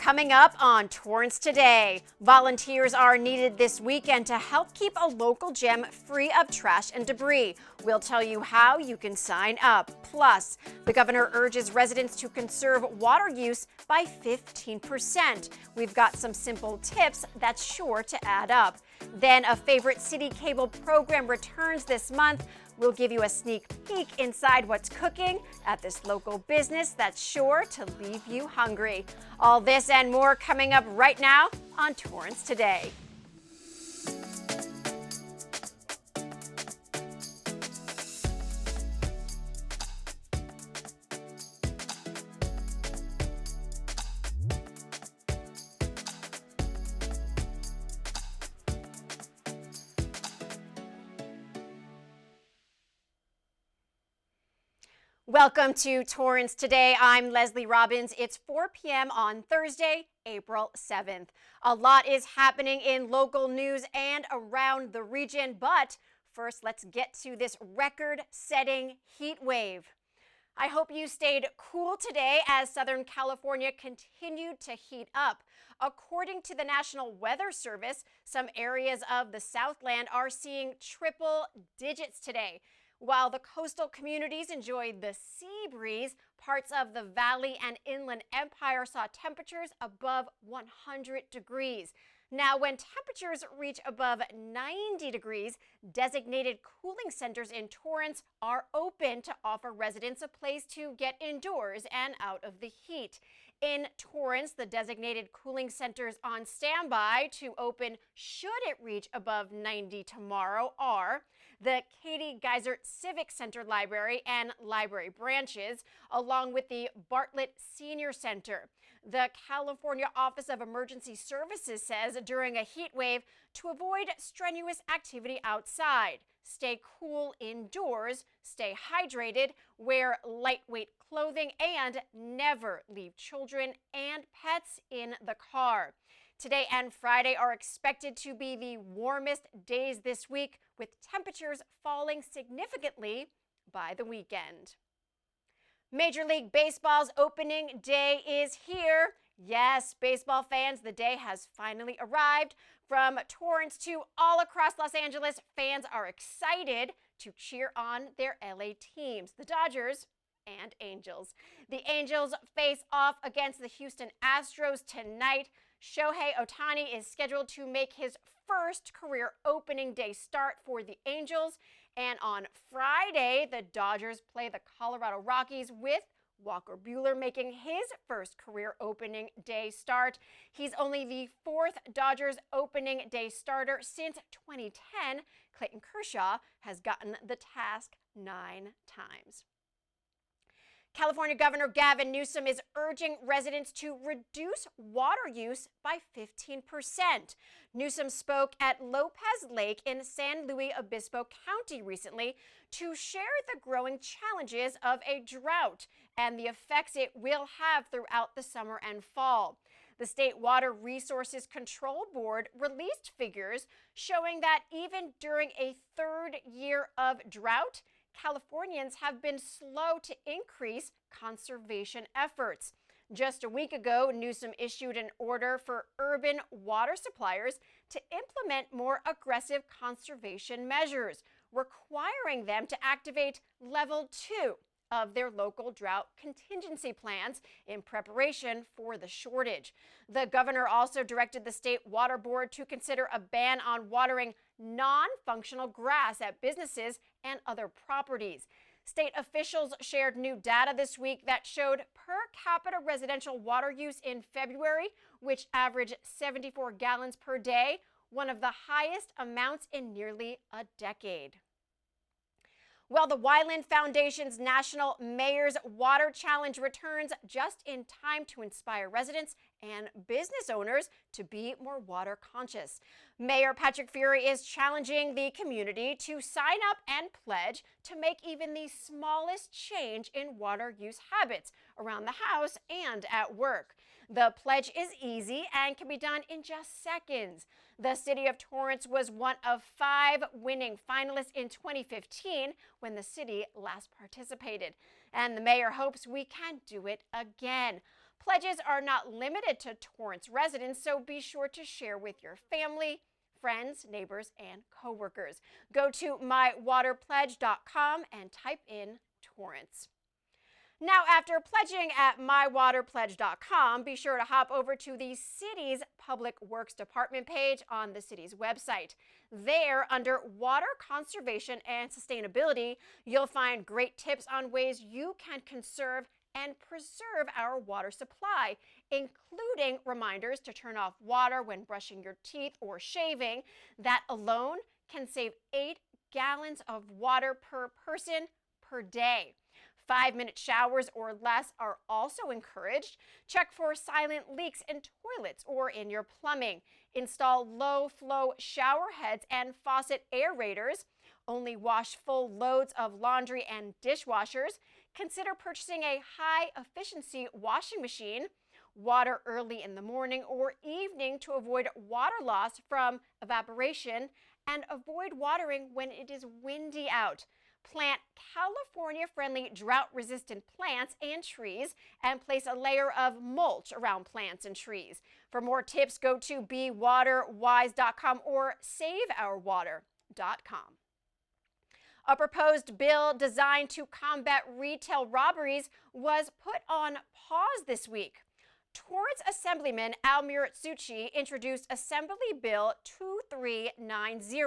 Coming up on Torrance Today, volunteers are needed this weekend to help keep a local gym free of trash and debris. We'll tell you how you can sign up. Plus, the governor urges residents to conserve water use by 15%. We've got some simple tips that's sure to add up. Then a favorite city cable program returns this month. We'll give you a sneak peek inside what's cooking at this local business that's sure to leave you hungry. All this and more coming up right now on Torrance Today. Welcome to Torrance Today. I'm Leslie Robbins. It's 4 p.m. on Thursday, April 7th. A lot is happening in local news and around the region, but first let's get to this record-setting heat wave. I hope you stayed cool today as Southern California continued to heat up. According to the National Weather Service, some areas of the Southland are seeing triple digits today. While the coastal communities enjoyed the sea breeze, parts of the Valley and Inland Empire saw temperatures above 100 degrees. Now, when temperatures reach above 90 degrees, designated cooling centers in Torrance are open to offer residents a place to get indoors and out of the heat. In Torrance, the designated cooling centers on standby to open should it reach above 90 tomorrow are the Katie Geisert Civic Center Library and library branches, along with the Bartlett Senior Center. The California Office of Emergency Services says during a heat wave to avoid strenuous activity outside, stay cool indoors, stay hydrated, wear lightweight clothing, and never leave children and pets in the car. Today and Friday are expected to be the warmest days this week, with temperatures falling significantly by the weekend. Major League Baseball's opening day is here. Yes, baseball fans, the day has finally arrived. From Torrance to all across Los Angeles, fans are excited to cheer on their LA teams, the Dodgers and Angels. The Angels face off against the Houston Astros tonight. Shohei Ohtani is scheduled to make his first career opening day start for the Angels. And on Friday, the Dodgers play the Colorado Rockies, with Walker Buehler making his first career opening day start. He's only the fourth Dodgers opening day starter since 2010. Clayton Kershaw has gotten the task 9 times. California Governor Gavin Newsom is urging residents to reduce water use by 15%. Newsom spoke at Lopez Lake in San Luis Obispo County recently to share the growing challenges of a drought and the effects it will have throughout the summer and fall. The State Water Resources Control Board released figures showing that even during a third year of drought, Californians have been slow to increase conservation efforts. Just a week ago, Newsom issued an order for urban water suppliers to implement more aggressive conservation measures, requiring them to activate Level 2 of their local drought contingency plans in preparation for the shortage. The governor also directed the State Water Board to consider a ban on watering non-functional grass at businesses and other properties. State officials shared new data this week that showed per capita residential water use in February, which averaged 74 gallons per day, one of the highest amounts in nearly a decade. Well, the Wyland Foundation's National Mayor's Water Challenge returns just in time to inspire residents and business owners to be more water conscious. Mayor Patrick Fury is challenging the community to sign up and pledge to make even the smallest change in water use habits around the house and at work. The pledge is easy and can be done in just seconds. The City of Torrance was one of 5 winning finalists in 2015 when the city last participated. And the mayor hopes we can do it again. Pledges are not limited to Torrance residents, so be sure to share with your family, friends, neighbors, and coworkers. Go to mywaterpledge.com and type in Torrance. Now, after pledging at mywaterpledge.com, be sure to hop over to the city's Public Works Department page on the city's website. There, under Water Conservation and Sustainability, you'll find great tips on ways you can conserve and preserve our water supply, including reminders to turn off water when brushing your teeth or shaving. That alone can save 8 gallons of water per person per day. 5-minute showers or less are also encouraged. Check for silent leaks in toilets or in your plumbing. Install low-flow shower heads and faucet aerators. Only wash full loads of laundry and dishwashers. Consider purchasing a high-efficiency washing machine. Water early in the morning or evening to avoid water loss from evaporation, and avoid watering when it is windy out. Plant California-friendly drought-resistant plants and trees and place a layer of mulch around plants and trees. For more tips, go to bewaterwise.com or saveourwater.com. A proposed bill designed to combat retail robberies was put on pause this week. Torrance Assemblyman Almir Tsuchi introduced Assembly Bill 2390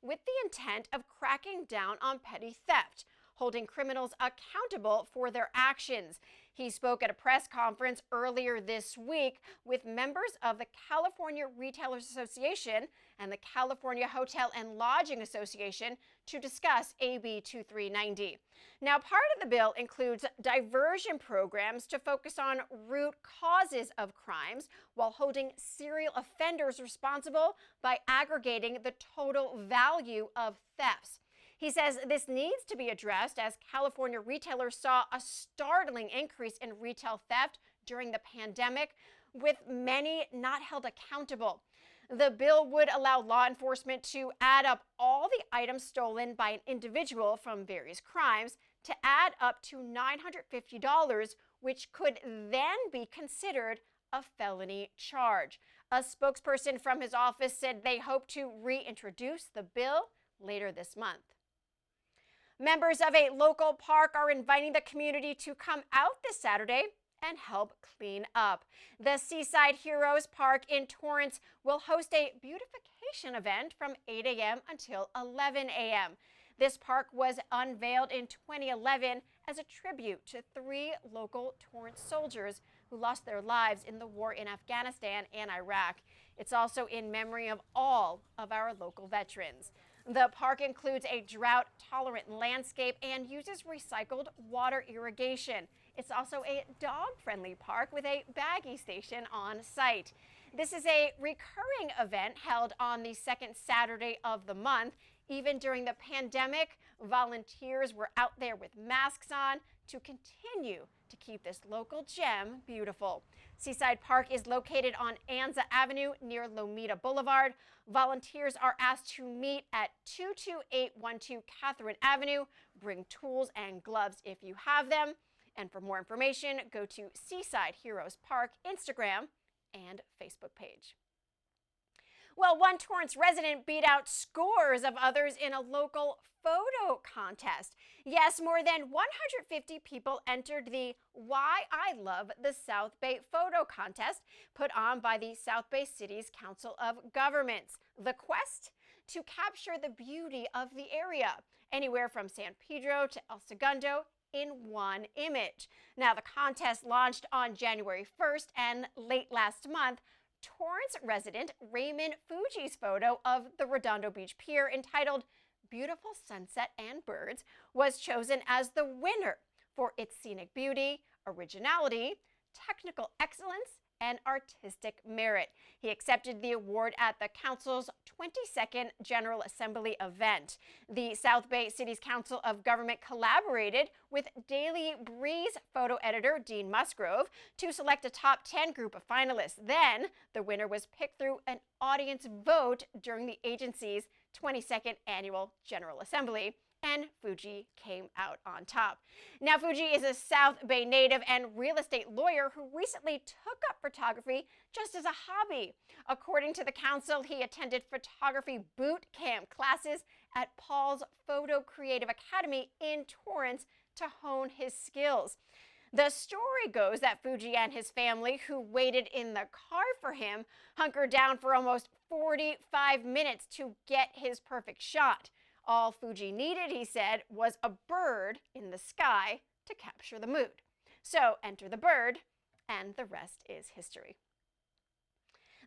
with the intent of cracking down on petty theft, holding criminals accountable for their actions. He spoke at a press conference earlier this week with members of the California Retailers Association and the California Hotel and Lodging Association to discuss AB 2390. Now, part of the bill includes diversion programs to focus on root causes of crimes while holding serial offenders responsible by aggregating the total value of thefts. He says this needs to be addressed as California retailers saw a startling increase in retail theft during the pandemic, with many not held accountable. The bill would allow law enforcement to add up all the items stolen by an individual from various crimes to add up to $950, which could then be considered a felony charge. A spokesperson from his office said they hope to reintroduce the bill later this month. Members of a local park are inviting the community to come out this Saturday and help clean up. The Seaside Heroes Park in Torrance will host a beautification event from 8 a.m. until 11 a.m. This park was unveiled in 2011 as a tribute to 3 local Torrance soldiers who lost their lives in the war in Afghanistan and Iraq. It's also in memory of all of our local veterans. The park includes a drought-tolerant landscape and uses recycled water irrigation. It's also a dog-friendly park with a baggie station on site. This is a recurring event held on the second Saturday of the month. Even during the pandemic, volunteers were out there with masks on to continue to keep this local gem beautiful. Seaside Park is located on Anza Avenue near Lomita Boulevard. Volunteers are asked to meet at 22812 Catherine Avenue. Bring tools and gloves if you have them. And for more information, go to Seaside Heroes Park Instagram and Facebook page. Well, one Torrance resident beat out scores of others in a local photo contest. Yes, more than 150 people entered the Why I Love the South Bay photo contest put on by the South Bay City's Council of Governments. The quest? To capture the beauty of the area, anywhere from San Pedro to El Segundo, in one image. Now, the contest launched on January 1st, and late last month, Torrance resident Raymond Fuji's photo of the Redondo Beach Pier, entitled Beautiful Sunset and Birds, was chosen as the winner for its scenic beauty, originality, technical excellence, and artistic merit. He accepted the award at the Council's 22nd General Assembly event. The South Bay City's Council of Government collaborated with Daily Breeze photo editor Dean Musgrove to select a top 10 group of finalists. Then, the winner was picked through an audience vote during the agency's 22nd Annual General Assembly and Fuji came out on top. Now, Fuji is a South Bay native and real estate lawyer who recently took up photography just as a hobby. According to the council, he attended photography boot camp classes at Paul's Photo Creative Academy in Torrance to hone his skills. The story goes that Fuji and his family, who waited in the car for him, hunkered down for almost 45 minutes to get his perfect shot. All Fuji needed, he said, was a bird in the sky to capture the mood. So enter the bird, and the rest is history.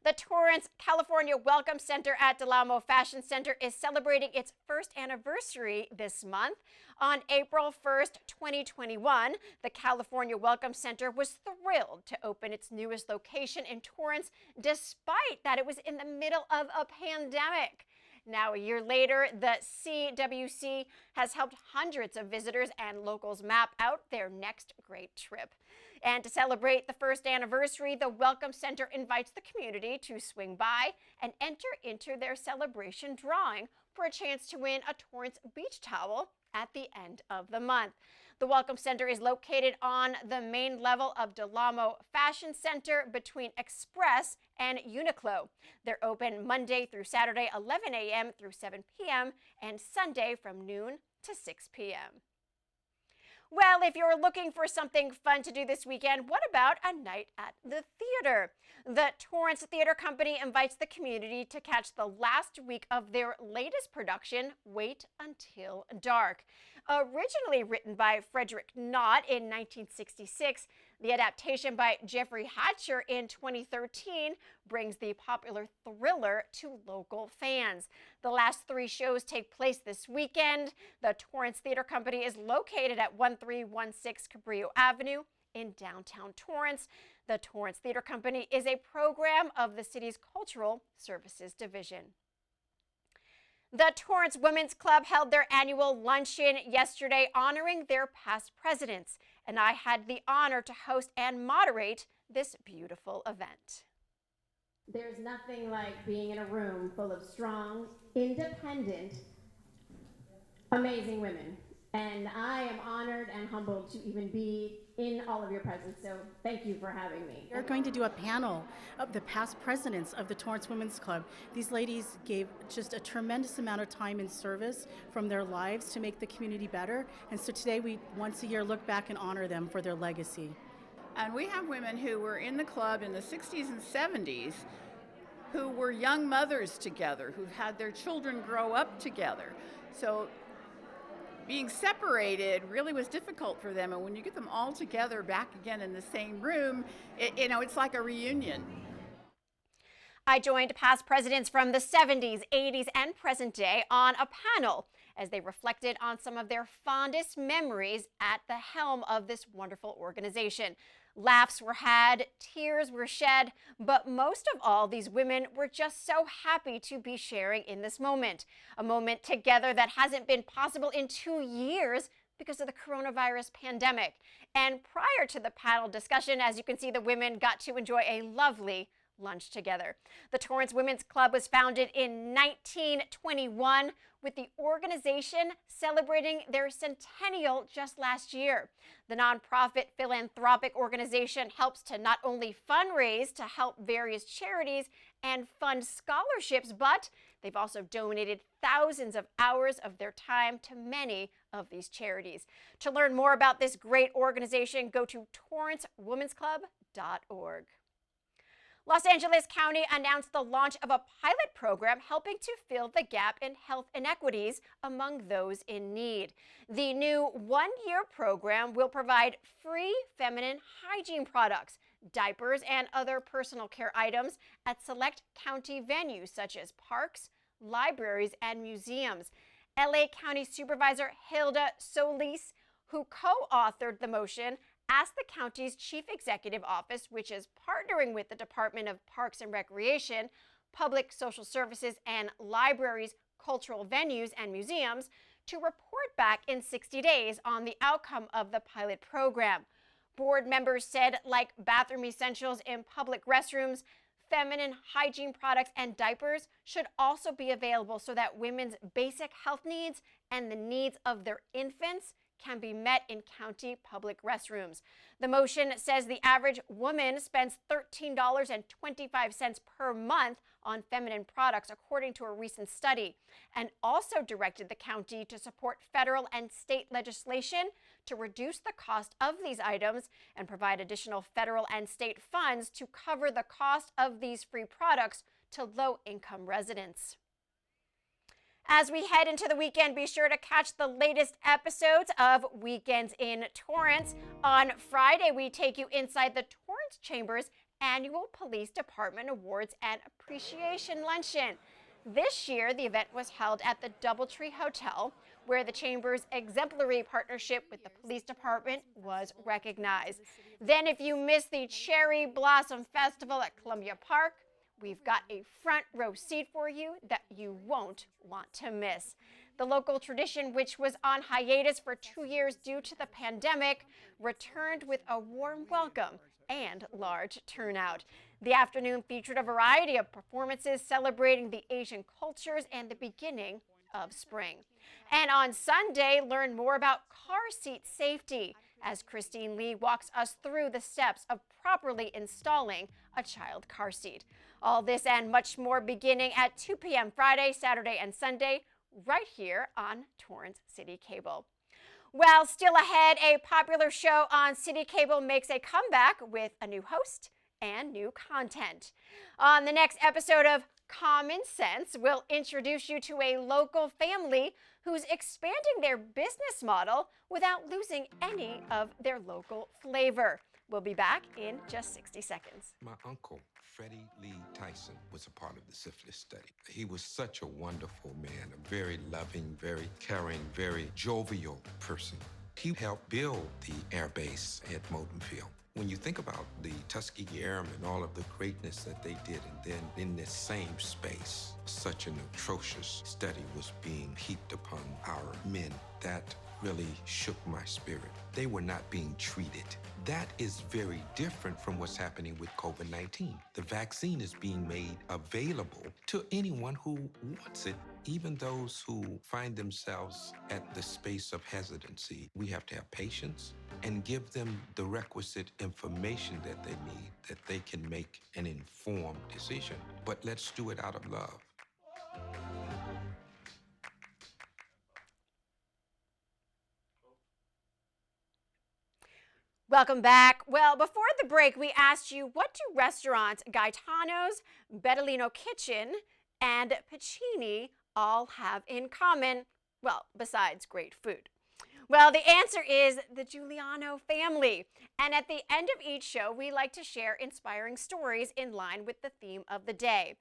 The Torrance, California Welcome Center at Del Amo Fashion Center is celebrating its first anniversary this month. On April 1st, 2021, the California Welcome Center was thrilled to open its newest location in Torrance, despite that it was in the middle of a pandemic. Now, a year later, the CWC has helped hundreds of visitors and locals map out their next great trip. And to celebrate the first anniversary, the Welcome Center invites the community to swing by and enter into their celebration drawing for a chance to win a Torrance beach towel at the end of the month. The Welcome Center is located on the main level of Del Amo Fashion Center between Express and Uniqlo. They're open Monday through Saturday, 11 a.m. through 7 p.m. and Sunday from noon to 6 p.m. Well, if you're looking for something fun to do this weekend, what about a night at the theater? The Torrance Theater Company invites the community to catch the last week of their latest production, Wait Until Dark. Originally written by Frederick Knott in 1966, the adaptation by Jeffrey Hatcher in 2013 brings the popular thriller to local fans. The last 3 shows take place this weekend. The Torrance Theater Company is located at 1316 Cabrillo Avenue in downtown Torrance. The Torrance Theater Company is a program of the city's Cultural Services Division. The Torrance Women's Club held their annual luncheon yesterday honoring their past presidents, and I had the honor to host and moderate this beautiful event. There's nothing like being in a room full of strong, independent, amazing women. And I am honored and humbled to even be in all of your presence, so thank you for having me. We're going to do a panel of the past presidents of the Torrance Women's Club. These ladies gave just a tremendous amount of time and service from their lives to make the community better. And so today we once a year look back and honor them for their legacy. And we have women who were in the club in the 60s and 70s who were young mothers together, who've had their children grow up together. So being separated really was difficult for them, and when you get them all together back again in the same room, it's like a reunion. I joined past presidents from the 70s, 80s, and present day on a panel as they reflected on some of their fondest memories at the helm of this wonderful organization. Laughs were had, tears were shed, but most of all, these women were just so happy to be sharing in this moment. A moment together that hasn't been possible in 2 years because of the coronavirus pandemic. And prior to the panel discussion, as you can see, the women got to enjoy a lovely lunch together. The Torrance Women's Club was founded in 1921 with the organization celebrating their centennial just last year. The nonprofit philanthropic organization helps to not only fundraise to help various charities and fund scholarships, but they've also donated thousands of hours of their time to many of these charities. To learn more about this great organization, go to torrancewomensclub.org. Los Angeles County announced the launch of a pilot program helping to fill the gap in health inequities among those in need. The new one-year program will provide free feminine hygiene products, diapers, and other personal care items at select county venues such as parks, libraries, and museums. LA County Supervisor Hilda Solis, who co-authored the motion, asked the county's chief executive office, which is partnering with the Department of Parks and Recreation, Public Social Services, and Libraries, Cultural Venues, and Museums, to report back in 60 days on the outcome of the pilot program. Board members said, like bathroom essentials in public restrooms, feminine hygiene products and diapers should also be available so that women's basic health needs and the needs of their infants can be met in county public restrooms. The motion says the average woman spends $13.25 per month on feminine products, according to a recent study, and also directed the county to support federal and state legislation to reduce the cost of these items and provide additional federal and state funds to cover the cost of these free products to low-income residents. As we head into the weekend, be sure to catch the latest episodes of Weekends in Torrance. On Friday, we take you inside the Torrance Chamber's annual Police Department Awards and Appreciation Luncheon. This year, the event was held at the Doubletree Hotel, where the Chamber's exemplary partnership with the police department was recognized. Then, if you missed the Cherry Blossom Festival at Columbia Park, we've got a front row seat for you that you won't want to miss. The local tradition, which was on hiatus for 2 years due to the pandemic, returned with a warm welcome and large turnout. The afternoon featured a variety of performances celebrating the Asian cultures and the beginning of spring. And on Sunday, learn more about car seat safety as Christine Lee walks us through the steps of properly installing a child car seat. All this and much more beginning at 2 p.m. Friday, Saturday, and Sunday, right here on Torrance City Cable. Well, still ahead, a popular show on City Cable makes a comeback with a new host and new content. On the next episode of Common Sense, we'll introduce you to a local family who's expanding their business model without losing any of their local flavor. We'll be back in just 60 seconds. My uncle, Freddie Lee Tyson, was a part of the syphilis study. He was such a wonderful man, a very loving, very caring, very jovial person. He helped build the air base at Moulton Field. When you think about the Tuskegee Airmen and all of the greatness that they did, and then in this same space, such an atrocious study was being heaped upon our men, that really shook my spirit. They were not being treated. That is very different from what's happening with COVID-19. The vaccine is being made available to anyone who wants it, even those who find themselves at the space of hesitancy. We have to have patience and give them the requisite information that they need, that they can make an informed decision. But let's do it out of love. Welcome back. Well, before the break, we asked you, what do restaurants Gaetano's, Bettalino Kitchen, and Pacini all have in common? Well, besides great food. Well, the answer is the Giuliano family. And at the end of each show, we like to share inspiring stories in line with the theme of the day.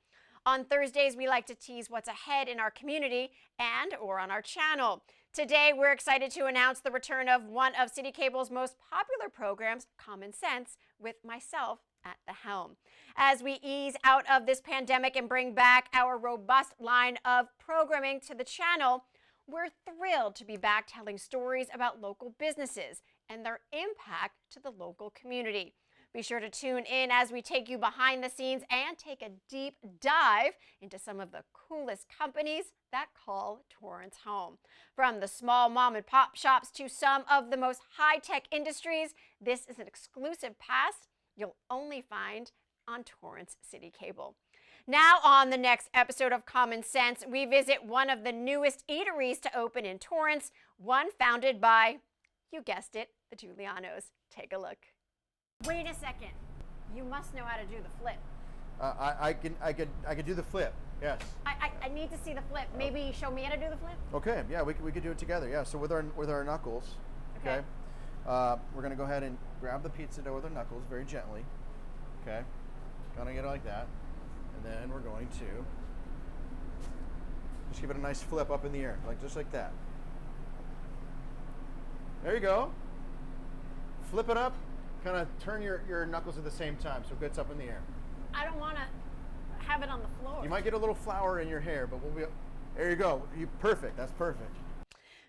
On Thursdays, we like to tease what's ahead in our community and or on our channel. Today, we're excited to announce the return of one of City Cable's most popular programs, Common Sense, with myself at the helm. As we ease out of this pandemic and bring back our robust line of programming to the channel, we're thrilled to be back telling stories about local businesses and their impact to the local community. Be sure to tune in as we take you behind the scenes and take a deep dive into some of the coolest companies that call Torrance home. From the small mom and pop shops to some of the most high-tech industries, this is an exclusive pass you'll only find on Torrance City Cable. Now on the next episode of Common Sense, we visit one of the newest eateries to open in Torrance, one founded by, you guessed it, the Giulianos. Take a look. Wait a second. You must know how to do the flip. I can do the flip. Yes. I need to see the flip. Maybe show me how to do the flip. Okay. Yeah, we could do it together. Yeah. So with our knuckles. Okay. We're gonna go ahead and grab the pizza dough with our knuckles very gently. Okay. Gonna get it like that, and then we're going to just give it a nice flip up in the air, just like that. There you go. Flip it up. Kind of turn your knuckles at the same time so it gets up in the air. I don't want to have it on the floor. You might get a little flour in your hair, but we'll be. There you go. Perfect. That's perfect.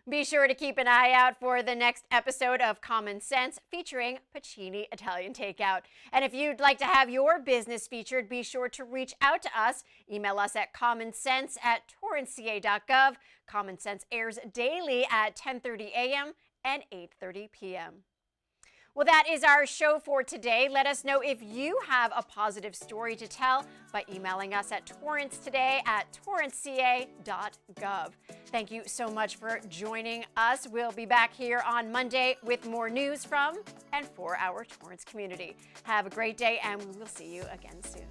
Be sure to keep an eye out for the next episode of Common Sense featuring Pacini Italian Takeout. And if you'd like to have your business featured, be sure to reach out to us. Email us at commonsense@torranceca.gov. Common Sense airs daily at 10:30 a.m. and 8:30 p.m. Well, that is our show for today. Let us know if you have a positive story to tell by emailing us at torranceca@torranceca.gov. Thank you so much for joining us. We'll be back here on Monday with more news from and for our Torrance community. Have a great day, and we will see you again soon.